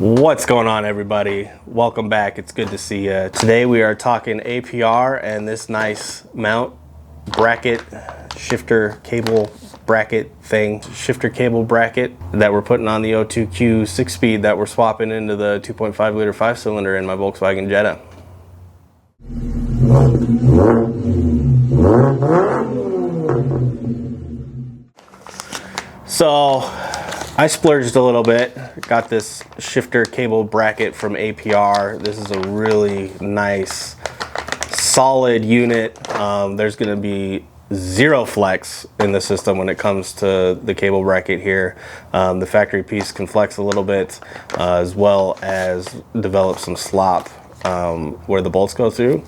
What's going on, everybody? Welcome back. It's good to see you. Today we are talking APR and this nice mount bracket, shifter cable bracket thing, shifter cable bracket that we're putting on the O2Q 6-speed that we're swapping into the 2.5 liter 5-cylinder in my Volkswagen Jetta. So I splurged a little bit, got this shifter cable bracket from APR. This is a really nice, solid unit. There's gonna be zero flex in the system when it comes to the cable bracket here. The factory piece can flex a little bit, as well as develop some slop where the bolts go through.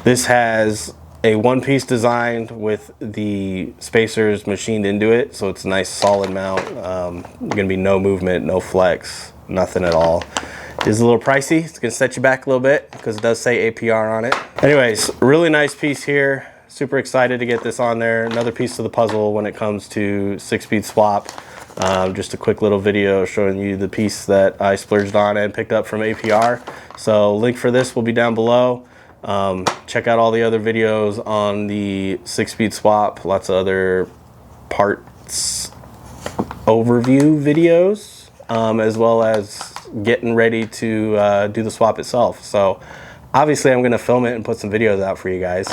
This has a one-piece design with the spacers machined into it, so it's a nice solid mount. Gonna be no movement, no flex, nothing at all. It's a little pricey. It's gonna set you back a little bit because it does say APR on it. Anyways, really nice piece here. Super excited to get this on there. Another piece of the puzzle when it comes to 6-speed swap. Just a quick little video showing you the piece that I splurged on and picked up from APR. So link for this will be down below. Check out all the other videos on the 6-speed swap, lots of other parts overview videos, as well as getting ready to do the swap itself. So obviously I'm going to film it and put some videos out for you guys.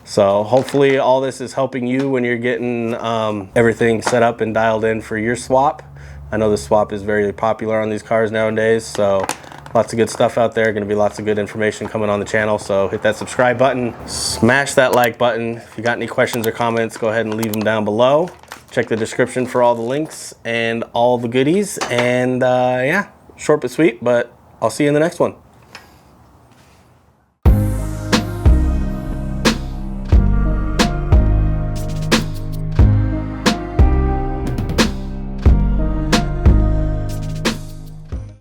So hopefully all this is helping you when you're getting everything set up and dialed in for your swap. I know the swap is very popular on these cars nowadays, so lots of good stuff out there. Going to be lots of good information coming on the channel, so hit that subscribe button, smash that like button. If you got any questions or comments, go ahead and leave them down below. Check the description for all the links and all the goodies. And yeah, short but sweet, but I'll see you in the next one.